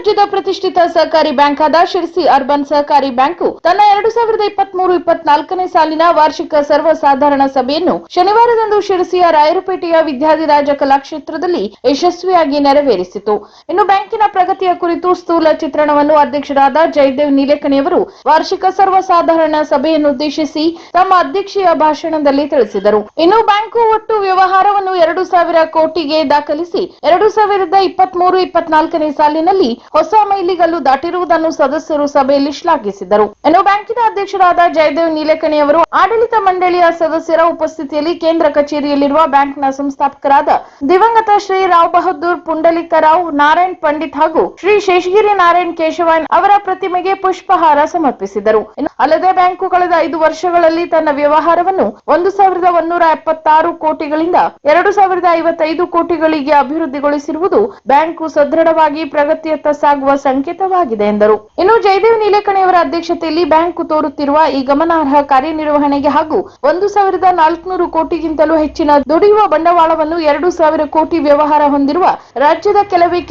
ರಾಜ್ಯದ ಪ್ರತಿಷ್ಠಿತ ಸಹಕಾರಿ ಬ್ಯಾಂಕ್ ಆದ ಶಿರಸಿ ಅರ್ಬನ್ ಸಹಕಾರಿ ಬ್ಯಾಂಕು ತನ್ನ 2023-24ನೇ ಸಾಲಿನ ವಾರ್ಷಿಕ ಸರ್ವಸಾಧಾರಣ ಸಭೆಯನ್ನು ಶನಿವಾರದಂದು ಶಿರಸಿಯ ರಾಯರಪೇಟೆಯ ವಿದ್ಯಾಧಿರಾಜ ಕಲಾಕ್ಷೇತ್ರದಲ್ಲಿ ಯಶಸ್ವಿಯಾಗಿ ನೆರವೇರಿಸಿತು. ಇನ್ನು ಬ್ಯಾಂಕಿನ ಪ್ರಗತಿಯ ಕುರಿತು ಸ್ಥೂಲ ಚಿತ್ರಣವನ್ನು ಅಧ್ಯಕ್ಷರಾದ ಜಯದೇವ್ ನೀಲೇಕಣಿಯವರು ವಾರ್ಷಿಕ ಸರ್ವಸಾಧಾರಣ ಸಭೆಯನ್ನು ಉದ್ದೇಶಿಸಿ ತಮ್ಮ ಅಧ್ಯಕ್ಷೀಯ ಭಾಷಣದಲ್ಲಿ ತಿಳಿಸಿದರು. ಇನ್ನು ಬ್ಯಾಂಕು ಒಟ್ಟು ವ್ಯವಹಾರವನ್ನು 2,000 ಕೋಟಿಗೆ ದಾಖಲಿಸಿ 2023-24ನೇ ಸಾಲಿನಲ್ಲಿ ಹೊಸ ಮೈಲಿಗಲ್ಲು ದಾಟಿರುವುದನ್ನು ಸದಸ್ಯರು ಸಭೆಯಲ್ಲಿ ಶ್ಲಾಘಿಸಿದರು. ಇನ್ನು ಬ್ಯಾಂಕಿನ ಅಧ್ಯಕ್ಷರಾದ ಜಯದೇವ್ ನೀಲೇಕಣಿ ಅವರು ಆಡಳಿತ ಮಂಡಳಿಯ ಸದಸ್ಯರ ಉಪಸ್ಥಿತಿಯಲ್ಲಿ ಕೇಂದ್ರ ಕಚೇರಿಯಲ್ಲಿರುವ ಬ್ಯಾಂಕ್ನ ಸಂಸ್ಥಾಪಕರಾದ ದಿವಂಗತ ಶ್ರೀ ರಾವ್ ಬಹದ್ದೂರ್ ಪುಂಡಲಿಕರಾವ್ ನಾರಾಯಣ್ ಪಂಡಿತ್ ಹಾಗೂ ಶ್ರೀ ಶೇಷಗಿರಿ ನಾರಾಯಣ್ ಕೇಶವಾಯನ್ ಅವರ ಪ್ರತಿಮೆಗೆ ಪುಷ್ಪಹಾರ ಸಮರ್ಪಿಸಿದರು. ಅಲ್ಲದೆ ಬ್ಯಾಂಕು ಕಳೆದ 5 ವರ್ಷಗಳಲ್ಲಿ ತನ್ನ ವ್ಯವಹಾರವನ್ನು 1,176 ಕೋಟಿಗಳಿಂದ 2,055 ಕೋಟಿಗಳಿಗೆ ಅಭಿವೃದ್ಧಿಗೊಳಿಸಿರುವುದು ಬ್ಯಾಂಕು ಸದೃಢವಾಗಿ ಪ್ರಗತಿಯತ್ತ ಸಾಗುವ ಸಂಕೇತವಾಗಿದೆ ಎಂದರು. ಇನ್ನು ಜಯದೇವ್ ನೀಲೇಕಣಿಯವರ ಅಧ್ಯಕ್ಷತೆಯಲ್ಲಿ ಬ್ಯಾಂಕು ತೋರುತ್ತಿರುವ ಈ ಗಮನಾರ್ಹ ಕಾರ್ಯನಿರ್ವಹಣೆಗೆ ಹಾಗೂ 1,400 ಕೋಟಿಗಿಂತಲೂ ಹೆಚ್ಚಿನ ದುಡಿಯುವ ಬಂಡವಾಳವನ್ನು 2,000 ಕೋಟಿ ವ್ಯವಹಾರ ಹೊಂದಿರುವ ರಾಜ್ಯದ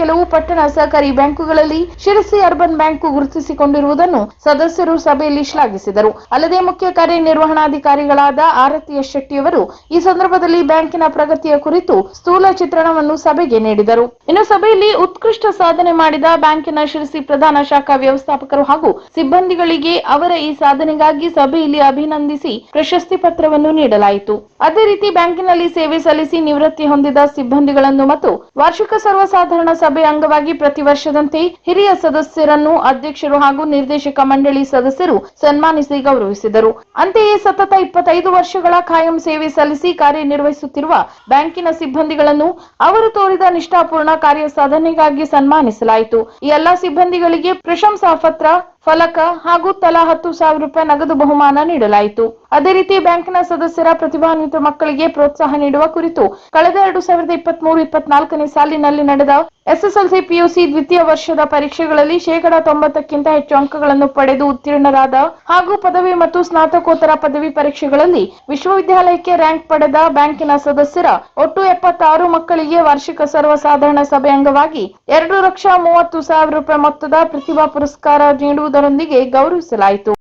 ಕೆಲವು ಪಟ್ಟಣ ಸಹಕಾರಿ ಬ್ಯಾಂಕುಗಳಲ್ಲಿ ಶಿರಸಿ ಅರ್ಬನ್ ಬ್ಯಾಂಕು ಗುರುತಿಸಿಕೊಂಡಿರುವುದನ್ನು ಸದಸ್ಯರು ಸಭೆಯಲ್ಲಿ ಶ್ಲಾಘಿಸಿದರು. ಅಲ್ಲದೆ ಮುಖ್ಯ ಕಾರ್ಯನಿರ್ವಹಣಾಧಿಕಾರಿಗಳಾದ ಆರತಿ ಎಸ್ ಶೆಟ್ಟಿಯವರು ಈ ಸಂದರ್ಭದಲ್ಲಿ ಬ್ಯಾಂಕಿನ ಪ್ರಗತಿಯ ಕುರಿತು ಸ್ಥೂಲ ಚಿತ್ರಣವನ್ನು ಸಭೆಗೆ ನೀಡಿದರು. ಇನ್ನು ಸಭೆಯಲ್ಲಿ ಉತ್ಕೃಷ್ಟ ಸಾಧನೆ ಮಾಡಿದ ಬ್ಯಾಂಕಿನ ಶಿರಸಿ ಪ್ರಧಾನ ಶಾಖಾ ವ್ಯವಸ್ಥಾಪಕರು ಹಾಗೂ ಸಿಬ್ಬಂದಿಗಳಿಗೆ ಅವರ ಈ ಸಾಧನೆಗಾಗಿ ಸಭೆಯಲ್ಲಿ ಅಭಿನಂದಿಸಿ ಪ್ರಶಸ್ತಿ ಪತ್ರವನ್ನು ನೀಡಲಾಯಿತು. ಅದೇ ರೀತಿ ಬ್ಯಾಂಕಿನಲ್ಲಿ ಸೇವೆ ಸಲ್ಲಿಸಿ ನಿವೃತ್ತಿ ಹೊಂದಿದ ಸಿಬ್ಬಂದಿಗಳನ್ನು ಮತ್ತು ವಾರ್ಷಿಕ ಸರ್ವಸಾಧಾರಣ ಸಭೆ ಅಂಗವಾಗಿ ಪ್ರತಿ ವರ್ಷದಂತೆ ಹಿರಿಯ ಸದಸ್ಯರನ್ನು ಅಧ್ಯಕ್ಷರು ಹಾಗೂ ನಿರ್ದೇಶಕ ಮಂಡಳಿ ಸದಸ್ಯರು ಸನ್ಮಾನಿಸಿ ಗೌರವಿಸಿದರು. ಅಂತೆಯೇ ಸತತ 25 ವರ್ಷಗಳ ಕಾಯಂ ಸೇವೆ ಸಲ್ಲಿಸಿ ಕಾರ್ಯನಿರ್ವಹಿಸುತ್ತಿರುವ ಬ್ಯಾಂಕಿನ ಸಿಬ್ಬಂದಿಗಳನ್ನು ಅವರು ತೋರಿದ ನಿಷ್ಠಾಪೂರ್ಣ ಕಾರ್ಯ ಸಾಧನೆಗಾಗಿ ಸನ್ಮಾನಿಸಲಾಯಿತು. ಈ ಎಲ್ಲಾ ಸಿಬ್ಬಂದಿಗಳಿಗೆ ಪ್ರಶಂಸಾ ಪತ್ರ, ಫಲಕ ಹಾಗೂ ತಲಾ 10,000 ರೂಪಾಯಿ ನಗದು ಬಹುಮಾನ ನೀಡಲಾಯಿತು. ಅದೇ ರೀತಿ ಬ್ಯಾಂಕಿನ ಸದಸ್ಯರ ಪ್ರತಿಭಾನ್ವಿತ ಮಕ್ಕಳಿಗೆ ಪ್ರೋತ್ಸಾಹ ನೀಡುವ ಕುರಿತು ಕಳೆದ 2023-24ನೇ ಸಾಲಿನಲ್ಲಿ ನಡೆದ ಎಸ್ಎಸ್ಎಲ್ಸಿ ಪಿಯುಸಿ ದ್ವಿತೀಯ ವರ್ಷದ ಪರೀಕ್ಷೆಗಳಲ್ಲಿ 90%ಕ್ಕಿಂತ ಹೆಚ್ಚು ಅಂಕಗಳನ್ನು ಪಡೆದು ಉತ್ತೀರ್ಣರಾದ ಹಾಗೂ ಪದವಿ ಮತ್ತು ಸ್ನಾತಕೋತ್ತರ ಪದವಿ ಪರೀಕ್ಷೆಗಳಲ್ಲಿ ವಿಶ್ವವಿದ್ಯಾಲಯಕ್ಕೆ ರ್ಯಾಂಕ್ ಪಡೆದ ಬ್ಯಾಂಕಿನ ಸದಸ್ಯರ ಒಟ್ಟು 76 ಮಕ್ಕಳಿಗೆ ವಾರ್ಷಿಕ ಸರ್ವಸಾಧಾರಣ ಸಭೆ ಅಂಗವಾಗಿ 2,30,000 ರೂಪಾಯಿ ಮೊತ್ತದ ಪ್ರತಿಭಾ ಪುರಸ್ಕಾರ ನೀಡುವುದರೊಂದಿಗೆ ಗೌರವಿಸಲಾಯಿತು.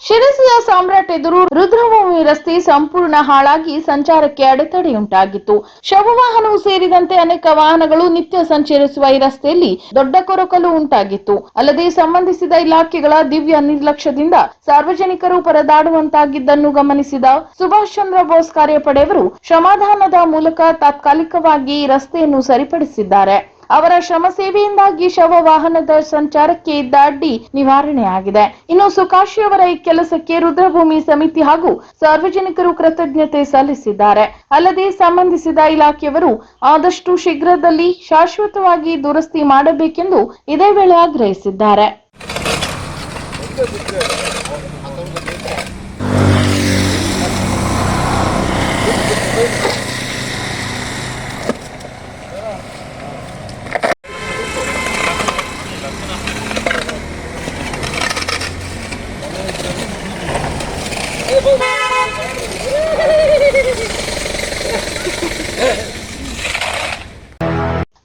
ಶಿರಸಿಯ ಸಾಮ್ರಾಟ್ ಎದುರು ರುದ್ರಭೂಮಿ ರಸ್ತೆ ಸಂಪೂರ್ಣ ಹಾಳಾಗಿ ಸಂಚಾರಕ್ಕೆ ಅಡೆತಡೆಯುಂಟಾಗಿತ್ತು. ಶವವಾಹನವು ಸೇರಿದಂತೆ ಅನೇಕ ವಾಹನಗಳು ನಿತ್ಯ ಸಂಚರಿಸುವ ಈ ರಸ್ತೆಯಲ್ಲಿ ದೊಡ್ಡ ಕೊರಕಲು ಉಂಟಾಗಿತ್ತು. ಅಲ್ಲದೆ ಸಂಬಂಧಿಸಿದ ಇಲಾಖೆಗಳ ದಿವ್ಯ ನಿರ್ಲಕ್ಷ್ಯದಿಂದ ಸಾರ್ವಜನಿಕರು ಪರದಾಡುವಂತಾಗಿದ್ದನ್ನು ಗಮನಿಸಿದ ಸುಭಾಷ್ ಚಂದ್ರ ಬೋಸ್ ಕಾರ್ಯಪಡೆಯವರು ಶ್ರಮದಾನದ ಮೂಲಕ ತಾತ್ಕಾಲಿಕವಾಗಿ ಈ ರಸ್ತೆಯನ್ನು ಸರಿಪಡಿಸಿದ್ದಾರೆ. ಅವರ ಶ್ರಮ ಸೇವೆಯಿಂದಾಗಿ ಶವ ವಾಹನದ ಸಂಚಾರಕ್ಕೆ ಇದ್ದ ಅಡ್ಡಿ ನಿವಾರಣೆಯಾಗಿದೆ. ಇನ್ನು ಸುಕಾಶಿ ಅವರ ಈ ಕೆಲಸಕ್ಕೆ ರುದ್ರಭೂಮಿ ಸಮಿತಿ ಹಾಗೂ ಸಾರ್ವಜನಿಕರು ಕೃತಜ್ಞತೆ ಸಲ್ಲಿಸಿದ್ದಾರೆ. ಅಲ್ಲದೆ ಸಂಬಂಧಿಸಿದ ಇಲಾಖೆಯವರು ಆದಷ್ಟು ಶೀಘ್ರದಲ್ಲಿ ಶಾಶ್ವತವಾಗಿ ದುರಸ್ತಿ ಮಾಡಬೇಕೆಂದು ಇದೇ ವೇಳೆ ಆಗ್ರಹಿಸಿದ್ದಾರೆ.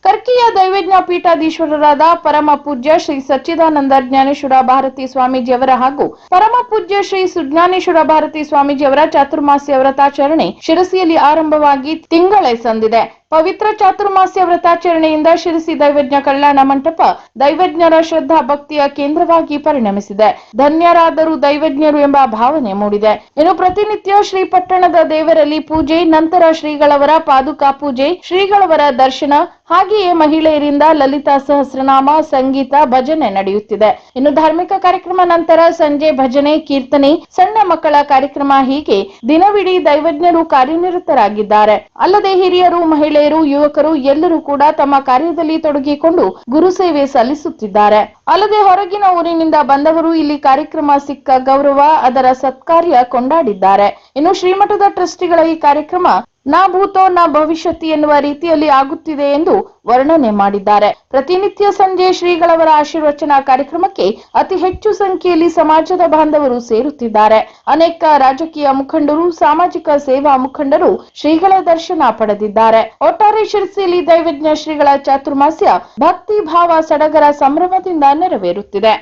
ಕರ್ಕಿಯ ದೈವಜ್ಞ ಪೀಠಾಧೀಶ್ವರರಾದ ಪರಮ ಪೂಜ್ಯ ಶ್ರೀ ಸಚ್ಚಿದಾನಂದ ಜ್ಞಾನೇಶ್ವರ ಭಾರತಿ ಸ್ವಾಮೀಜಿಯವರ ಹಾಗೂ ಪರಮ ಪೂಜ್ಯ ಶ್ರೀ ಸುಜ್ಞಾನೇಶ್ವರ ಭಾರತಿ ಸ್ವಾಮೀಜಿಯವರ ಚಾತುರ್ಮಾಸ್ಯ ವ್ರತಾಚರಣೆ ಶಿರಸಿಯಲ್ಲಿ ಆರಂಭವಾಗಿ ತಿಂಗಳೇ ಸಂದಿದೆ. ಪವಿತ್ರ ಚಾತುರ್ಮಾಸ್ಯ ವ್ರತಾಚರಣೆಯಿಂದ ಶಿರಸಿ ದೈವಜ್ಞ ಕಲ್ಯಾಣ ಮಂಟಪ ದೈವಜ್ಞರ ಶ್ರದ್ಧಾ ಭಕ್ತಿಯ ಕೇಂದ್ರವಾಗಿ ಪರಿಣಮಿಸಿದೆ. ಧನ್ಯರಾದರು ದೈವಜ್ಞರು ಎಂಬ ಭಾವನೆ ಮೂಡಿದೆ. ಇನ್ನು ಪ್ರತಿನಿತ್ಯ ಶ್ರೀಪಟ್ಟಣದ ದೇವರಲ್ಲಿ ಪೂಜೆ, ನಂತರ ಶ್ರೀಗಳವರ ಪಾದುಕಾ ಪೂಜೆ, ಶ್ರೀಗಳವರ ದರ್ಶನ, ಹಾಗೆಯೇ ಮಹಿಳೆಯರಿಂದ ಲಲಿತಾ ಸಹಸ್ರನಾಮ, ಸಂಗೀತ, ಭಜನೆ ನಡೆಯುತ್ತಿದೆ. ಇನ್ನು ಧಾರ್ಮಿಕ ಕಾರ್ಯಕ್ರಮ ನಂತರ ಸಂಜೆ ಭಜನೆ, ಕೀರ್ತನೆ, ಸಣ್ಣ ಮಕ್ಕಳ ಕಾರ್ಯಕ್ರಮ ಹೀಗೆ ದಿನವಿಡೀ ದೈವಜ್ಞರು ಕಾರ್ಯನಿರತರಾಗಿದ್ದಾರೆ. ಅಲ್ಲದೆ ಹಿರಿಯರು, ಮಹಿಳೆಯರು, ಯುವಕರು ಎಲ್ಲರೂ ಕೂಡ ತಮ್ಮ ಕಾರ್ಯದಲ್ಲಿ ತೊಡಗಿಕೊಂಡು ಗುರು ಸೇವೆ ಸಲ್ಲಿಸುತ್ತಿದ್ದಾರೆ. ಅಲ್ಲದೆ ಹೊರಗಿನ ಊರಿನಿಂದ ಬಂದವರು ಇಲ್ಲಿ ಕಾರ್ಯಕ್ರಮ ಸಿಕ್ಕ ಗೌರವ, ಅದರ ಸತ್ಕಾರ್ಯ ಕೊಂಡಾಡಿದ್ದಾರೆ. ಇನ್ನು ಶ್ರೀಮಠದ ಟ್ರಸ್ಟಿಗಳ ಈ ಕಾರ್ಯಕ್ರಮ ನಾ ಭೂತೋ ನ ಭವಿಷ್ಯತಿ ಎನ್ನುವ ರೀತಿಯಲ್ಲಿ ಆಗುತ್ತಿದೆ ಎಂದು ವರ್ಣನೆ ಮಾಡಿದ್ದಾರೆ. ಪ್ರತಿನಿತ್ಯ ಸಂಜೆ ಶ್ರೀಗಳವರ ಆಶೀರ್ವಚನ ಕಾರ್ಯಕ್ರಮಕ್ಕೆ ಅತಿ ಹೆಚ್ಚು ಸಂಖ್ಯೆಯಲ್ಲಿ ಸಮಾಜದ ಬಾಂಧವರು ಸೇರುತ್ತಿದ್ದಾರೆ. ಅನೇಕ ರಾಜಕೀಯ ಮುಖಂಡರು, ಸಾಮಾಜಿಕ ಸೇವಾ ಮುಖಂಡರು ಶ್ರೀಗಳ ದರ್ಶನ ಪಡೆದಿದ್ದಾರೆ. ಒಟ್ಟಾರೆ ಶಿರಸಿಯಲ್ಲಿ ದೈವಜ್ಞ ಶ್ರೀಗಳ ಚಾತುರ್ಮಾಸ್ಯ ಭಕ್ತಿ ಭಾವ ಸಡಗರ ಸಂಭ್ರಮದಿಂದ ನೆರವೇರುತ್ತಿದೆ.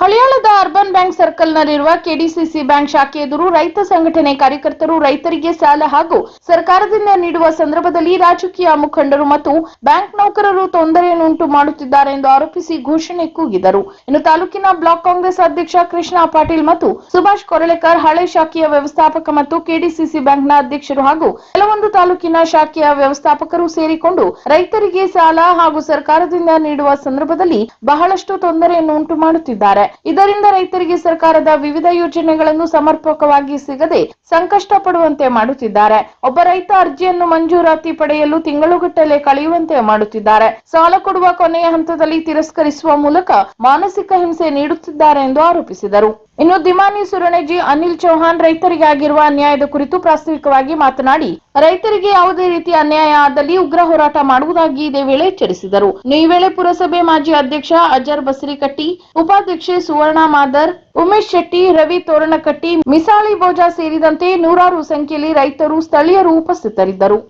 ಹಳಿಯಾಳದ ಅರ್ಬನ್ ಬ್ಯಾಂಕ್ ಸರ್ಕಲ್ನಲ್ಲಿರುವ ಕೆಡಿಸಿಸಿ ಬ್ಯಾಂಕ್ ಶಾಖೆ ಎದುರು ರೈತ ಸಂಘಟನೆ ಕಾರ್ಯಕರ್ತರು ರೈತರಿಗೆ ಸಾಲ ಹಾಗೂ ಸರ್ಕಾರದಿಂದ ನೀಡುವ ಸಂದರ್ಭದಲ್ಲಿ ರಾಜಕೀಯ ಮುಖಂಡರು ಮತ್ತು ಬ್ಯಾಂಕ್ ನೌಕರರು ತೊಂದರೆಯನ್ನುಂಟು ಮಾಡುತ್ತಿದ್ದಾರೆ ಎಂದು ಆರೋಪಿಸಿ ಘೋಷಣೆ ಕೂಗಿದರು. ಇನ್ನು ತಾಲೂಕಿನ ಬ್ಲಾಕ್ ಕಾಂಗ್ರೆಸ್ ಅಧ್ಯಕ್ಷ ಕೃಷ್ಣ ಪಾಟೀಲ್ ಮತ್ತು ಸುಭಾಷ್ ಕೊರಳೆಕರ್ ಹಳೆ ಶಾಖೆಯ ವ್ಯವಸ್ಥಾಪಕ ಮತ್ತು ಕೆಡಿಸಿಸಿ ಬ್ಯಾಂಕ್ನ ಅಧ್ಯಕ್ಷರು ಹಾಗೂ ಕೆಲವೊಂದು ತಾಲೂಕಿನ ಶಾಖೆಯ ವ್ಯವಸ್ಥಾಪಕರು ಸೇರಿಕೊಂಡು ರೈತರಿಗೆ ಸಾಲ ಹಾಗೂ ಸರ್ಕಾರದಿಂದ ನೀಡುವ ಸಂದರ್ಭದಲ್ಲಿ ಬಹಳಷ್ಟು ತೊಂದರೆಯನ್ನು ಉಂಟು ಮಾಡುತ್ತಿದ್ದಾರೆ. ಇದರಿಂದ ರೈತರಿಗೆ ಸರ್ಕಾರದ ವಿವಿಧ ಯೋಜನೆಗಳನ್ನು ಸಮರ್ಪಕವಾಗಿ ಸಿಗದೆ ಸಂಕಷ್ಟ ಪಡುವಂತೆ ಮಾಡುತ್ತಿದ್ದಾರೆ. ಒಬ್ಬ ರೈತ ಅರ್ಜಿಯನ್ನು ಮಂಜೂರಾತಿ ಪಡೆಯಲು ತಿಂಗಳುಗಟ್ಟಲೆ ಕಳೆಯುವಂತೆ ಮಾಡುತ್ತಿದ್ದಾರೆ. ಸಾಲ ಕೊಡುವ ಕೊನೆಯ ಹಂತದಲ್ಲಿ ತಿರಸ್ಕರಿಸುವ ಮೂಲಕ ಮಾನಸಿಕ ಹಿಂಸೆ ನೀಡುತ್ತಿದ್ದಾರೆ ಎಂದು ಆರೋಪಿಸಿದರು. ಇನ್ನು ದಿಮಾನಿ ಸುರಣೆಜಿ ಅನಿಲ್ ಚೌಹಾಣ್ ರೈತರಿಗೆ ಆಗಿರುವ ಅನ್ಯಾಯದ ಕುರಿತು ಪ್ರಾಸ್ತಾವಿಕವಾಗಿ ಮಾತನಾಡಿ, ರೈತರಿಗೆ ಯಾವುದೇ ರೀತಿಯ ಅನ್ಯಾಯ ಆದಲ್ಲಿ ಉಗ್ರ ಹೋರಾಟ ಮಾಡುವುದಾಗಿ ಇದೇ ವೇಳೆ ಎಚ್ಚರಿಸಿದರು. ಈ ವೇಳೆ ಪುರಸಭೆ ಮಾಜಿ ಅಧ್ಯಕ್ಷ ಅಜರ್ ಬಸರಿಕಟ್ಟಿ, ಉಪಾಧ್ಯಕ್ಷೆ ಸುವರ್ಣ ಮಾದರ್, ಉಮೇಶ್ ಶೆಟ್ಟಿ, ರವಿ ತೋರಣಕಟ್ಟಿ, ಮಿಸಾಳಿ ಬೋಜಾ ಸೇರಿದಂತೆ ನೂರಾರು ಸಂಖ್ಯೆಯಲ್ಲಿ ರೈತರು, ಸ್ಥಳೀಯರು ಉಪಸ್ಥಿತರಿದ್ದರು.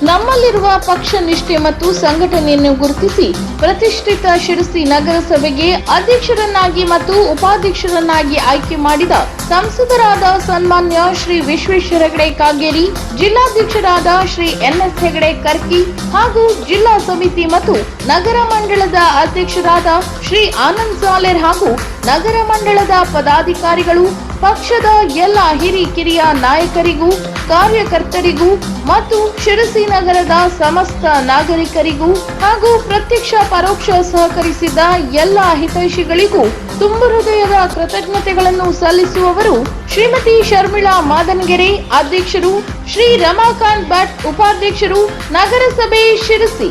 ನಮ್ಮಲ್ಲಿರುವ ಪಕ್ಷ ನಿಷ್ಠೆ ಮತ್ತು ಸಂಘಟನೆಯನ್ನು ಗುರುತಿಸಿ ಪ್ರತಿಷ್ಠಿತ ಶಿರಸಿ ನಗರಸಭೆಗೆ ಅಧ್ಯಕ್ಷರನ್ನಾಗಿ ಮತ್ತು ಉಪಾಧ್ಯಕ್ಷರನ್ನಾಗಿ ಆಯ್ಕೆ ಮಾಡಿದ ಸಂಸದರಾದ ಸನ್ಮಾನ್ಯ ಶ್ರೀ ವಿಶ್ವೇಶ್ವರ ಹೆಗಡೆ ಕಾಗೇರಿ, ಜಿಲ್ಲಾಧ್ಯಕ್ಷರಾದ ಶ್ರೀ ಎನ್ಎಸ್ ಹೆಗಡೆ ಕರ್ಕಿ ಹಾಗೂ ಜಿಲ್ಲಾ ಸಮಿತಿ ಮತ್ತು ನಗರ ಮಂಡಳದ ಅಧ್ಯಕ್ಷರಾದ ಶ್ರೀ ಆನಂದ್ ಸಾಲೇರ್ ಹಾಗೂ ನಗರ ಮಂಡಳದ ಪದಾಧಿಕಾರಿಗಳು, ಪಕ್ಷದ ಎಲ್ಲ ಹಿರಿಕಿರಿಯ ನಾಯಕರಿಗೂ ಕಾರ್ಯಕರ್ತರಿಗೂ ಮತ್ತು ಶಿರಸಿ ನಗರದ ಸಮಸ್ತ ನಾಗರಿಕರಿಗೂ ಹಾಗೂ ಪ್ರತ್ಯಕ್ಷ ಪರೋಕ್ಷ ಸಹಕರಿಸಿದ ಎಲ್ಲ ಹಿತೈಷಿಗಳಿಗೂ ತುಂಬು ಹೃದಯದ ಕೃತಜ್ಞತೆಗಳನ್ನು ಸಲ್ಲಿಸುವವರು ಶ್ರೀಮತಿ ಶರ್ಮಿಳಾ ಮಾದನಗೆರೆ, ಅಧ್ಯಕ್ಷರು, ಶ್ರೀ ರಮಾಕಾಂತ್ ಭಟ್, ಉಪಾಧ್ಯಕ್ಷರು, ನಗರಸಭೆ ಶಿರಸಿ.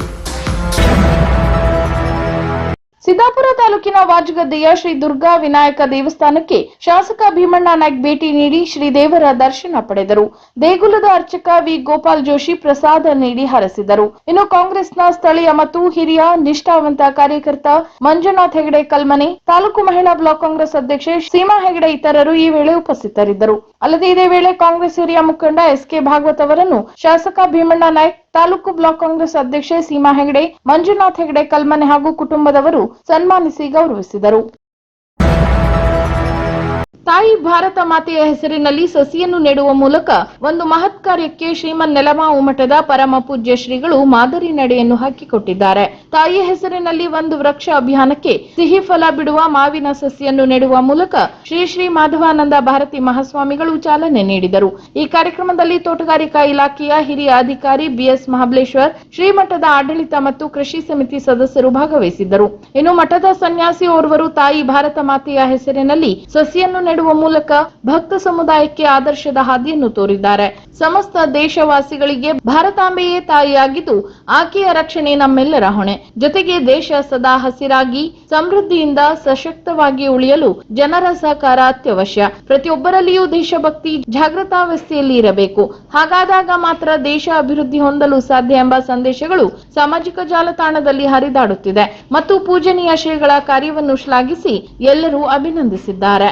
ಸಿದ್ದಾಪುರ ತಾಲೂಕಿನ ವಾಜಗದ್ದೆಯ ಶ್ರೀ ದುರ್ಗಾ ವಿನಾಯಕ ದೇವಸ್ಥಾನಕ್ಕೆ ಶಾಸಕ ಭೀಮಣ್ಣ ನಾಯ್ಕ್ ಭೇಟಿ ನೀಡಿ ಶ್ರೀ ದೇವರ ದರ್ಶನ ಪಡೆದರು. ದೇಗುಲದ ಅರ್ಚಕ ವಿ ಗೋಪಾಲ್ ಜೋಶಿ ಪ್ರಸಾದ ನೀಡಿ ಹರಸಿದರು. ಇನ್ನು ಕಾಂಗ್ರೆಸ್ನ ಸ್ಥಳೀಯ ಮತ್ತು ಹಿರಿಯ ನಿಷ್ಠಾವಂತ ಕಾರ್ಯಕರ್ತ ಮಂಜುನಾಥ್ ಹೆಗಡೆ ಕಲ್ಮನೆ, ತಾಲೂಕು ಮಹಿಳಾ ಬ್ಲಾಕ್ ಕಾಂಗ್ರೆಸ್ ಅಧ್ಯಕ್ಷೆ ಸೀಮಾ ಹೆಗಡೆ ಇತರರು ಈ ವೇಳೆ ಉಪಸ್ಥಿತರಿದ್ದರು. ಅಲ್ಲದೆ ಇದೇ ವೇಳೆ ಕಾಂಗ್ರೆಸ್ ಹಿರಿಯ ಮುಖಂಡ ಎಸ್.ಕೆ. ಭಾಗವತ್ ಅವರನ್ನು ಶಾಸಕ ಭೀಮಣ್ಣ ನಾಯ್ಕ್, ತಾಲೂಕು ಬ್ಲಾಕ್ ಕಾಂಗ್ರೆಸ್ ಅಧ್ಯಕ್ಷೆ ಸೀಮಾ ಹೆಗಡೆ, ಮಂಜುನಾಥ್ ಹೆಗಡೆ ಕಲ್ಮನೆ ಹಾಗೂ ಕುಟುಂಬದವರು ಸನ್ಮಾನಿಸಿ ಗೌರವಿಸಿದರು. ತಾಯಿ ಭಾರತ ಮಾತೆಯ ಹೆಸರಿನಲ್ಲಿ ಸಸಿಯನ್ನು ನೆಡುವ ಮೂಲಕ ಒಂದು ಮಹತ್ ಕಾರ್ಯಕ್ಕೆ ಶ್ರೀಮನ್ ನೆಲಮಾವು ಮಠದ ಪರಮ ಪೂಜ್ಯ ಶ್ರೀಗಳು ಮಾದರಿ ನಡೆಯನ್ನು ಹಾಕಿಕೊಟ್ಟಿದ್ದಾರೆ. ತಾಯಿಯ ಹೆಸರಿನಲ್ಲಿ ಒಂದು ವೃಕ್ಷ ಅಭಿಯಾನಕ್ಕೆ ಸಿಹಿ ಫಲ ಬಿಡುವ ಮಾವಿನ ಸಸಿಯನ್ನು ನೆಡುವ ಮೂಲಕ ಶ್ರೀ ಶ್ರೀ ಮಾಧವಾನಂದ ಭಾರತಿ ಮಹಾಸ್ವಾಮಿಗಳು ಚಾಲನೆ ನೀಡಿದರು. ಈ ಕಾರ್ಯಕ್ರಮದಲ್ಲಿ ತೋಟಗಾರಿಕಾ ಇಲಾಖೆಯ ಹಿರಿಯ ಅಧಿಕಾರಿ ಬಿಎಸ್ ಮಹಾಬಲೇಶ್ವರ್, ಶ್ರೀಮಠದ ಆಡಳಿತ ಮತ್ತು ಕೃಷಿ ಸಮಿತಿ ಸದಸ್ಯರು ಭಾಗವಹಿಸಿದ್ದರು. ಇನ್ನು ಮಠದ ಸನ್ಯಾಸಿ ಓರ್ವರು ತಾಯಿ ಭಾರತ ಮಾತೆಯ ಹೆಸರಿನಲ್ಲಿ ಸಸಿಯನ್ನು ನೆಡುವ ಮೂಲಕ ಭಕ್ತ ಸಮುದಾಯಕ್ಕೆ ಆದರ್ಶದ ಹಾದಿಯನ್ನು ತೋರಿದ್ದಾರೆ. ಸಮಸ್ತ ದೇಶವಾಸಿಗಳಿಗೆ ಭಾರತಾಂಬೆಯೇ ತಾಯಿಯಾಗಿದ್ದು ಆಕೆಯ ರಕ್ಷಣೆ ನಮ್ಮೆಲ್ಲರ ಹೊಣೆ. ಜೊತೆಗೆ ದೇಶ ಸದಾ ಹಸಿರಾಗಿ ಸಮೃದ್ಧಿಯಿಂದ ಸಶಕ್ತವಾಗಿ ಉಳಿಯಲು ಜನರ ಸಹಕಾರ ಅತ್ಯವಶ್ಯ. ಪ್ರತಿಯೊಬ್ಬರಲ್ಲಿಯೂ ದೇಶಭಕ್ತಿ ಜಾಗೃತಾವಸ್ಥೆಯಲ್ಲಿ ಇರಬೇಕು. ಹಾಗಾದಾಗ ಮಾತ್ರ ದೇಶ ಅಭಿವೃದ್ಧಿ ಹೊಂದಲು ಸಾಧ್ಯ ಎಂಬ ಸಂದೇಶಗಳು ಸಾಮಾಜಿಕ ಜಾಲತಾಣದಲ್ಲಿ ಹರಿದಾಡುತ್ತಿದೆ ಮತ್ತು ಪೂಜನೀಯ ಶ್ರೀಗಳ ಕಾರ್ಯವನ್ನು ಶ್ಲಾಘಿಸಿ ಎಲ್ಲರೂ ಅಭಿನಂದಿಸಿದ್ದಾರೆ.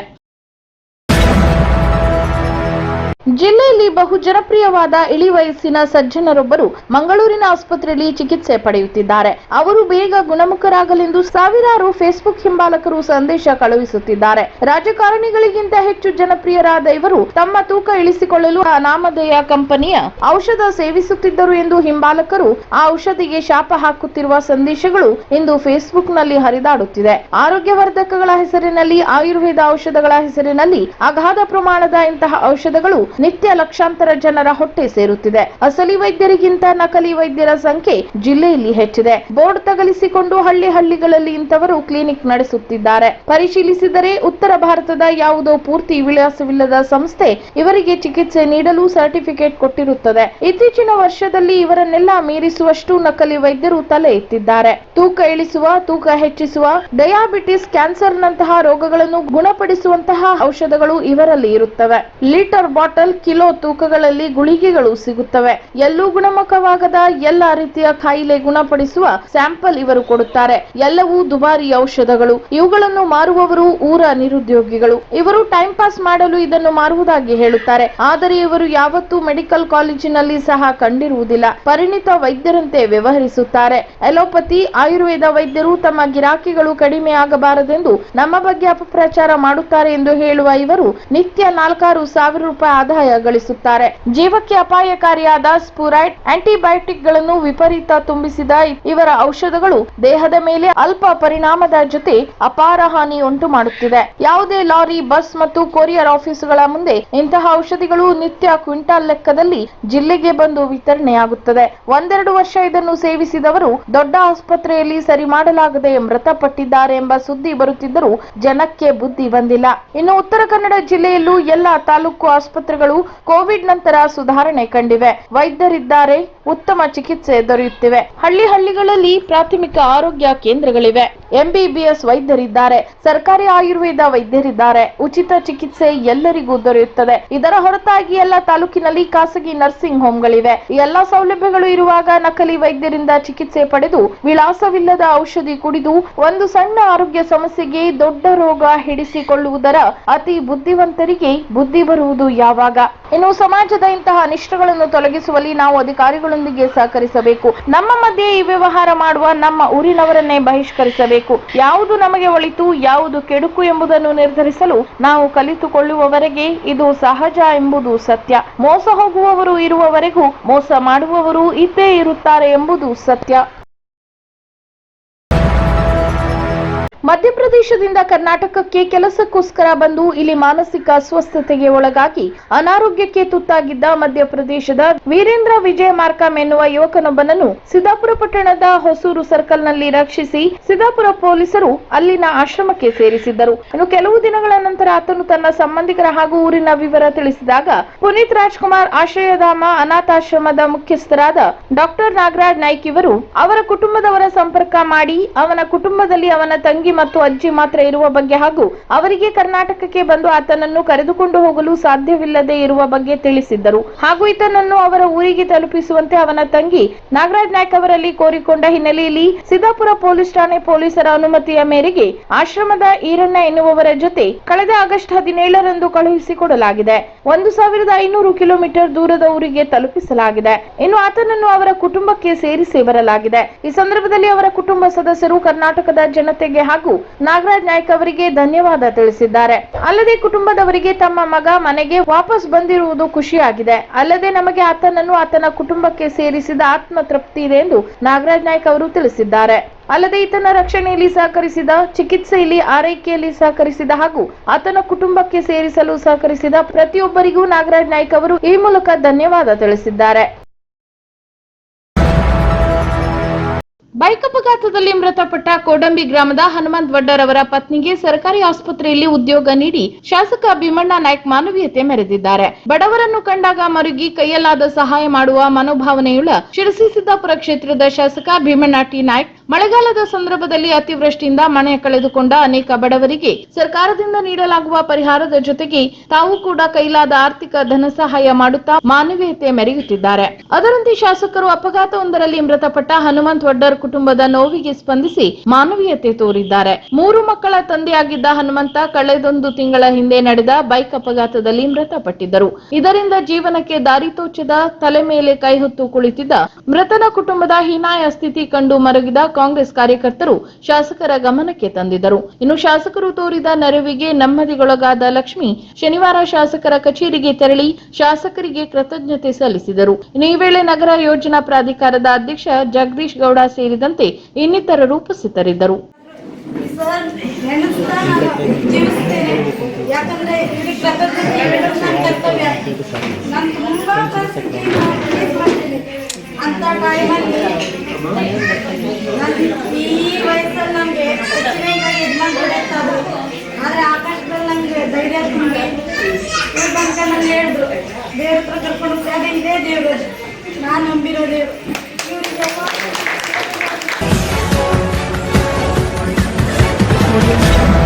ಜಿಲ್ಲೆಯಲ್ಲಿ ಬಹು ಜನಪ್ರಿಯವಾದ ಇಳಿ ವಯಸ್ಸಿನ ಸಜ್ಜನರೊಬ್ಬರು ಮಂಗಳೂರಿನ ಆಸ್ಪತ್ರೆಯಲ್ಲಿ ಚಿಕಿತ್ಸೆ ಪಡೆಯುತ್ತಿದ್ದಾರೆ. ಅವರು ಬೇಗ ಗುಣಮುಖರಾಗಲೆಂದು ಸಾವಿರಾರು ಫೇಸ್ಬುಕ್ ಹಿಂಬಾಲಕರು ಸಂದೇಶ ಕಳುಹಿಸುತ್ತಿದ್ದಾರೆ. ರಾಜಕಾರಣಿಗಳಿಗಿಂತ ಹೆಚ್ಚು ಜನಪ್ರಿಯರಾದ ಇವರು ತಮ್ಮ ತೂಕ ಇಳಿಸಿಕೊಳ್ಳಲು ನಾಮಧೇಯ ಕಂಪನಿಯ ಔಷಧ ಸೇವಿಸುತ್ತಿದ್ದರು ಎಂದು ಹಿಂಬಾಲಕರು ಆ ಔಷಧಿಗೆ ಶಾಪ ಹಾಕುತ್ತಿರುವ ಸಂದೇಶಗಳು ಇಂದು ಫೇಸ್ಬುಕ್ನಲ್ಲಿ ಹರಿದಾಡುತ್ತಿದೆ. ಆರೋಗ್ಯವರ್ಧಕಗಳ ಹೆಸರಿನಲ್ಲಿ, ಆಯುರ್ವೇದ ಔಷಧಗಳ ಹೆಸರಿನಲ್ಲಿ ಅಗಾಧ ಪ್ರಮಾಣದ ಇಂತಹ ಔಷಧಗಳು ನಿತ್ಯ ಲಕ್ಷಾಂತರ ಜನರ ಹೊಟ್ಟೆ ಸೇರುತ್ತಿದೆ. ಅಸಲಿ ವೈದ್ಯರಿಗಿಂತ ನಕಲಿ ವೈದ್ಯರ ಸಂಖ್ಯೆ ಜಿಲ್ಲೆಯಲ್ಲಿ ಹೆಚ್ಚಿದೆ. ಬೋರ್ಡ್ ತಗಲಿಸಿಕೊಂಡು ಹಳ್ಳಿಗಳಲ್ಲಿ ಇಂಥವರು ಕ್ಲಿನಿಕ್ ನಡೆಸುತ್ತಿದ್ದಾರೆ. ಪರಿಶೀಲಿಸಿದರೆ ಉತ್ತರ ಭಾರತದ ಯಾವುದೋ ಪೂರ್ತಿ ವಿಳಾಸವಿಲ್ಲದ ಸಂಸ್ಥೆ ಇವರಿಗೆ ಚಿಕಿತ್ಸೆ ನೀಡಲು ಸರ್ಟಿಫಿಕೇಟ್ ಕೊಟ್ಟಿರುತ್ತದೆ. ಇತ್ತೀಚಿನ ವರ್ಷದಲ್ಲಿ ಇವರನ್ನೆಲ್ಲ ಮೀರಿಸುವಷ್ಟು ನಕಲಿ ವೈದ್ಯರು ತಲೆ ಎತ್ತಿದ್ದಾರೆ. ತೂಕ ಇಳಿಸುವ, ತೂಕ ಹೆಚ್ಚಿಸುವ, ಡಯಾಬಿಟಿಸ್, ಕ್ಯಾನ್ಸರ್ ನಂತಹ ರೋಗಗಳನ್ನು ಗುಣಪಡಿಸುವಂತಹ ಔಷಧಗಳು ಇವರಲ್ಲಿ ಇರುತ್ತವೆ. ಲೀಟರ್ ಬಾಟಲ್, ಕಿಲೋ ತೂಕಗಳಲ್ಲಿ ಗುಳಿಗೆಗಳು ಸಿಗುತ್ತವೆ. ಎಲ್ಲೂ ಗುಣಮುಖವಾಗದ ಎಲ್ಲ ರೀತಿಯ ಕಾಯಿಲೆ ಗುಣಪಡಿಸುವ ಸ್ಯಾಂಪಲ್ ಇವರು ಕೊಡುತ್ತಾರೆ. ಎಲ್ಲವೂ ದುಬಾರಿ ಔಷಧಗಳು. ಇವುಗಳನ್ನು ಮಾರುವವರು ಊರ ನಿರುದ್ಯೋಗಿಗಳು. ಇವರು ಟೈಮ್ ಪಾಸ್ ಮಾಡಲು ಇದನ್ನು ಮಾರುವುದಾಗಿ ಹೇಳುತ್ತಾರೆ. ಆದರೆ ಇವರು ಯಾವತ್ತೂ ಮೆಡಿಕಲ್ ಕಾಲೇಜಿನಲ್ಲಿ ಸಹ ಕಂಡಿರುವುದಿಲ್ಲ. ಪರಿಣಿತ ವೈದ್ಯರಂತೆ ವ್ಯವಹರಿಸುತ್ತಾರೆ. ಎಲೋಪತಿ, ಆಯುರ್ವೇದ ವೈದ್ಯರು ತಮ್ಮ ಗಿರಾಕಿಗಳು ಕಡಿಮೆ ಆಗಬಾರದೆಂದು ನಮ್ಮ ಬಗ್ಗೆ ಅಪಪ್ರಚಾರ ಮಾಡುತ್ತಾರೆ ಎಂದು ಹೇಳುವ ಇವರು ನಿತ್ಯ 4,000 ರೂಪಾಯಿ ಆದಾಯ ಗಳಿಸುತ್ತಾರೆ. ಜೀವಕ್ಕೆ ಅಪಾಯಕಾರಿಯಾದ ಸ್ಪೂರೈಡ್, ಆಂಟಿಬಯೋಟಿಕ್ ಗಳನ್ನು ವಿಪರೀತ ತುಂಬಿಸಿದ ಇವರ ಔಷಧಗಳು ದೇಹದ ಮೇಲೆ ಅಲ್ಪ ಪರಿಣಾಮದ ಜೊತೆ ಅಪಾರ ಹಾನಿ ಉಂಟು ಮಾಡುತ್ತಿದೆ. ಯಾವುದೇ ಲಾರಿ, ಬಸ್ ಮತ್ತು ಕೊರಿಯರ್ ಆಫೀಸುಗಳ ಮುಂದೆ ಇಂತಹ ಔಷಧಿಗಳು ನಿತ್ಯ ಕ್ವಿಂಟಾಲ್ ಲೆಕ್ಕದಲ್ಲಿ ಜಿಲ್ಲೆಗೆ ಬಂದು ವಿತರಣೆಯಾಗುತ್ತದೆ. 1-2 ವರ್ಷ ಇದನ್ನು ಸೇವಿಸಿದವರು ದೊಡ್ಡ ಆಸ್ಪತ್ರೆಯಲ್ಲಿ ಸರಿ ಮಾಡಲಾಗದೆ ಮೃತಪಟ್ಟಿದ್ದಾರೆ ಎಂಬ ಸುದ್ದಿ ಬರುತ್ತಿದ್ದರೂ ಜನಕ್ಕೆ ಬುದ್ಧಿ ಬಂದಿಲ್ಲ. ಇನ್ನು ಉತ್ತರ ಕನ್ನಡ ಜಿಲ್ಲೆಯಲ್ಲೂ ಎಲ್ಲ ತಾಲೂಕು ಆಸ್ಪತ್ರೆಗಳು ಕೋವಿಡ್ ನಂತರ ಸುಧಾರಣೆ ಕಂಡಿವೆ. ವೈದ್ಯರಿದ್ದಾರೆ, ಉತ್ತಮ ಚಿಕಿತ್ಸೆ ದೊರೆಯುತ್ತಿವೆ. ಹಳ್ಳಿಗಳಲ್ಲಿ ಪ್ರಾಥಮಿಕ ಆರೋಗ್ಯ ಕೇಂದ್ರಗಳಿವೆ. ಎಂಬಿಬಿಎಸ್ ವೈದ್ಯರಿದ್ದಾರೆ. ಸರ್ಕಾರಿ ಆಯುರ್ವೇದ ವೈದ್ಯರಿದ್ದಾರೆ. ಉಚಿತ ಚಿಕಿತ್ಸೆ ಎಲ್ಲರಿಗೂ ದೊರೆಯುತ್ತದೆ. ಇದರ ಹೊರತಾಗಿ ಎಲ್ಲ ತಾಲೂಕಿನಲ್ಲಿ ಖಾಸಗಿ ನರ್ಸಿಂಗ್ ಹೋಮ್ಗಳಿವೆ. ಈ ಎಲ್ಲಾ ಸೌಲಭ್ಯಗಳು ಇರುವಾಗ ನಕಲಿ ವೈದ್ಯರಿಂದ ಚಿಕಿತ್ಸೆ ಪಡೆದು ವಿಳಾಸವಿಲ್ಲದ ಔಷಧಿ ಕುಡಿದು ಒಂದು ಸಣ್ಣ ಆರೋಗ್ಯ ಸಮಸ್ಯೆಗೆ ದೊಡ್ಡ ರೋಗ ಹಿಡಿಸಿಕೊಳ್ಳುವುದರ ಅತಿ ಬುದ್ಧಿವಂತರಿಗೆ ಬುದ್ಧಿ ಬರುವುದು ಯಾವಾಗ? ಇನ್ನು ಸಮಾಜದ ಇಂತಹ ಅನಿಷ್ಟಗಳನ್ನು ತೊಲಗಿಸುವಲ್ಲಿ ನಾವು ಅಧಿಕಾರಿಗಳೊಂದಿಗೆ ಸಹಕರಿಸಬೇಕು. ನಮ್ಮ ಮಧ್ಯೆ ಈ ವ್ಯವಹಾರ ಮಾಡುವ ನಮ್ಮ ಊರಿನವರನ್ನೇ ಬಹಿಷ್ಕರಿಸಬೇಕು. ಯಾವುದು ನಮಗೆ ಒಳಿತು, ಯಾವುದು ಕೆಡುಕು ಎಂಬುದನ್ನು ನಿರ್ಧರಿಸಲು ನಾವು ಕಲಿತುಕೊಳ್ಳುವವರೆಗೆ ಇದು ಸಹಜ ಎಂಬುದು ಸತ್ಯ. ಮೋಸ ಹೋಗುವವರು ಇರುವವರೆಗೂ ಮೋಸ ಮಾಡುವವರು ಇದ್ದೇ ಇರುತ್ತಾರೆ ಎಂಬುದು ಸತ್ಯ. ಮಧ್ಯಪ್ರದೇಶದಿಂದ ಕರ್ನಾಟಕಕ್ಕೆ ಕೆಲಸಕ್ಕೋಸ್ಕರ ಬಂದು ಇಲ್ಲಿ ಮಾನಸಿಕ ಅಸ್ವಸ್ಥತೆಗೆ ಒಳಗಾಗಿ ಅನಾರೋಗ್ಯಕ್ಕೆ ತುತ್ತಾಗಿದ್ದ ಮಧ್ಯಪ್ರದೇಶದ ವೀರೇಂದ್ರ ವಿಜಯ ಮಾರ್ಕಮ್ ಎನ್ನುವ ಯುವಕನೊಬ್ಬನನ್ನು ಸಿದ್ದಾಪುರ ಪಟ್ಟಣದ ಹೊಸೂರು ಸರ್ಕಲ್ನಲ್ಲಿ ರಕ್ಷಿಸಿ ಸಿದ್ದಾಪುರ ಪೊಲೀಸರು ಅಲ್ಲಿನ ಆಶ್ರಮಕ್ಕೆ ಸೇರಿಸಿದ್ದರು. ಇನ್ನು ಕೆಲವು ದಿನಗಳ ನಂತರ ಆತನು ತನ್ನ ಸಂಬಂಧಿಕರ ಹಾಗೂ ಊರಿನ ವಿವರ ತಿಳಿಸಿದಾಗ ಪುನೀತ್ ರಾಜ್ಕುಮಾರ್ ಆಶ್ರಯಧಾಮ ಅನಾಥಾಶ್ರಮದ ಮುಖ್ಯಸ್ಥರಾದ ಡಾಕ್ಟರ್ ನಾಗರಾಜ್ ನಾಯ್ಕ್ ಇವರು ಅವರ ಕುಟುಂಬದವರ ಸಂಪರ್ಕ ಮಾಡಿ ಅವನ ಕುಟುಂಬದಲ್ಲಿ ಅವನ ತಂಗಿ ಮತ್ತು ಅಜ್ಜಿ ಮಾತ್ರ ಇರುವ ಬಗ್ಗೆ ಹಾಗೂ ಅವರಿಗೆ ಕರ್ನಾಟಕಕ್ಕೆ ಬಂದು ಆತನನ್ನು ಕರೆದುಕೊಂಡು ಹೋಗಲು ಸಾಧ್ಯವಿಲ್ಲದೆ ಇರುವ ಬಗ್ಗೆ ತಿಳಿಸಿದ್ದರು. ಹಾಗೂ ಈತನನ್ನು ಅವರ ಊರಿಗೆ ತಲುಪಿಸುವಂತೆ ಅವನ ತಂಗಿ ನಾಗರಾಜ್ ನಾಯ್ಕ್ ಅವರಲ್ಲಿ ಕೋರಿಕೊಂಡ ಹಿನ್ನೆಲೆಯಲ್ಲಿ ಸಿದ್ದಾಪುರ ಪೊಲೀಸ್ ಠಾಣೆ ಪೊಲೀಸರ ಅನುಮತಿಯ ಮೇರೆಗೆ ಆಶ್ರಮದ ಈರಣ್ಣ ಎನ್ನುವವರ ಜೊತೆ ಕಳೆದ ಆಗಸ್ಟ್ 17ರಂದು ಕಳುಹಿಸಿಕೊಡಲಾಗಿದೆ. 1,500 ಕಿಲೋಮೀಟರ್ ದೂರದ ಊರಿಗೆ ತಲುಪಿಸಲಾಗಿದೆ. ಇನ್ನು ಆತನನ್ನು ಅವರ ಕುಟುಂಬಕ್ಕೆ ಸೇರಿಸಿ ಬರಲಾಗಿದೆ. ಈ ಸಂದರ್ಭದಲ್ಲಿ ಅವರ ಕುಟುಂಬ ಸದಸ್ಯರು ಕರ್ನಾಟಕದ ಜನತೆಗೆ ಹಾಗೂ ನಾಗರಾಜ್ ನಾಯ್ಕ್ ಅವರಿಗೆ ಧನ್ಯವಾದ ತಿಳಿಸಿದ್ದಾರೆ. ಅಲ್ಲದೆ ಕುಟುಂಬದವರಿಗೆ ತಮ್ಮ ಮಗ ಮನೆಗೆ ವಾಪಸ್ ಬಂದಿರುವುದು ಖುಷಿಯಾಗಿದೆ. ಅಲ್ಲದೆ ನಮಗೆ ಆತನನ್ನು ಆತನ ಕುಟುಂಬಕ್ಕೆ ಸೇರಿಸಿದ ಆತ್ಮ ತೃಪ್ತಿ ಇದೆ ಎಂದು ನಾಗರಾಜ್ ನಾಯ್ಕ್ ಅವರು ತಿಳಿಸಿದ್ದಾರೆ. ಅಲ್ಲದೆ ಈತನ ರಕ್ಷಣೆಯಲ್ಲಿ ಸಹಕರಿಸಿದ, ಚಿಕಿತ್ಸೆಯಲ್ಲಿ ಆರೈಕೆಯಲ್ಲಿ ಸಹಕರಿಸಿದ ಹಾಗೂ ಆತನ ಕುಟುಂಬಕ್ಕೆ ಸೇರಿಸಲು ಸಹಕರಿಸಿದ ಪ್ರತಿಯೊಬ್ಬರಿಗೂ ನಾಗರಾಜ್ ನಾಯ್ಕ್ ಅವರು ಈ ಮೂಲಕ ಧನ್ಯವಾದ ತಿಳಿಸಿದ್ದಾರೆ. ಬೈಕ್ ಅಪಘಾತದಲ್ಲಿ ಮೃತಪಟ್ಟ ಕೋಡಂಬಿ ಗ್ರಾಮದ ಹನುಮಂತ್ ವಡ್ಡರ್ ಅವರ ಪತ್ನಿಗೆ ಸರ್ಕಾರಿ ಆಸ್ಪತ್ರೆಯಲ್ಲಿ ಉದ್ಯೋಗ ನೀಡಿ ಶಾಸಕ ಭೀಮಣ್ಣ ನಾಯ್ಕ್ ಮಾನವೀಯತೆ ಮೆರೆದಿದ್ದಾರೆ. ಬಡವರನ್ನು ಕಂಡಾಗ ಮರುಗಿ ಕೈಯಲ್ಲಾದ ಸಹಾಯ ಮಾಡುವ ಮನೋಭಾವನೆಯುಳ್ಳ ಶಿರಸಿ ಸಿದ್ದಾಪುರ ಕ್ಷೇತ್ರದ ಶಾಸಕ ಭೀಮಣ್ಣ ಟಿ ನಾಯ್ಕ್ ಮಳೆಗಾಲದ ಸಂದರ್ಭದಲ್ಲಿ ಅತಿವೃಷ್ಟಿಯಿಂದ ಮನೆ ಕಳೆದುಕೊಂಡ ಅನೇಕ ಬಡವರಿಗೆ ಸರ್ಕಾರದಿಂದ ನೀಡಲಾಗುವ ಪರಿಹಾರದ ಜೊತೆಗೆ ತಾವು ಕೂಡ ಕೈಲಾದ ಆರ್ಥಿಕ ಧನ ಸಹಾಯ ಮಾಡುತ್ತಾ ಮಾನವೀಯತೆ ಮೆರೆಯುತ್ತಿದ್ದಾರೆ. ಅದರಂತೆ ಶಾಸಕರು ಅಪಘಾತವೊಂದರಲ್ಲಿ ಮೃತಪಟ್ಟ ಹನುಮಂತ್ ವಡ್ಡರ್ ಕುಟುಂಬದ ನೋವಿಗೆ ಸ್ಪಂದಿಸಿ ಮಾನವೀಯತೆ ತೋರಿದ್ದಾರೆ. 3 ಮಕ್ಕಳ ತಂದೆಯಾಗಿದ್ದ ಹನುಮಂತ ಕಳೆದೊಂದು ತಿಂಗಳ ಹಿಂದೆ ನಡೆದ ಬೈಕ್ ಅಪಘಾತದಲ್ಲಿ ಮೃತಪಟ್ಟಿದ್ದರು. ಇದರಿಂದ ಜೀವನಕ್ಕೆ ದಾರಿ ತೋಚದ, ತಲೆ ಮೇಲೆ ಕೈ ಹೊತ್ತು ಕುಳಿತಿದ್ದ ಮೃತನ ಕುಟುಂಬದ ಹೀನಾಯ ಸ್ಥಿತಿ ಕಂಡು ಮರಗಿದ ಕಾಂಗ್ರೆಸ್ ಕಾರ್ಯಕರ್ತರು ಶಾಸಕರ ಗಮನಕ್ಕೆ ತಂದಿದ್ದರು. ಇನ್ನು ಶಾಸಕರು ತೋರಿದ ನೆರವಿಗೆ ನೆಮ್ಮದಿಗೊಳಗಾದ ಲಕ್ಷ್ಮಿ ಶನಿವಾರ ಶಾಸಕರ ಕಚೇರಿಗೆ ತೆರಳಿ ಶಾಸಕರಿಗೆ ಕೃತಜ್ಞತೆ ಸಲ್ಲಿಸಿದರು. ಇನ್ನು ಈ ವೇಳೆ ನಗರ ಯೋಜನಾ ಪ್ರಾಧಿಕಾರದ ಅಧ್ಯಕ್ಷ ಜಗದೀಶ್ ಗೌಡ ಸೇರಿದಂತೆ ಇನ್ನಿತರರು ಉಪಸ್ಥಿತರಿದ್ದರು. ಯಾಕಂದ್ರೆ ಇದಕ್ಕೆ ನನ್ನ ಕರ್ತವ್ಯ. ನಾನು ತುಂಬಾ ಪರಿಸ್ಥಿತಿ ಫೇಸ್ ಮಾಡ್ತೀನಿ. ಅಂತ ಟೈಮಲ್ಲಿ ಈ ವಯಸ್ಸಲ್ಲಿ ನಮಗೆ ಆಕ್ಸಿಡೆಂಟ್ ಆಗಿ ಹೊಡೆಯುತ್ತಾದ್ರು. ಆದರೆ ಆಕಾಶದಲ್ಲಿ ನನಗೆ ಧೈರ್ಯ ತುಂಬಿ ತನಕ ನಾನು ಹೇಳಿದ್ರು, ದೇವ್ರ ಹತ್ರ ಕರ್ಕೊಂಡು ಹೋಗ್ತಾ ಇದೇ ದೇವರು, ನಾನು ನಂಬಿರೋ ದೇವರು. ಇವರಿಗೆಲ್ಲ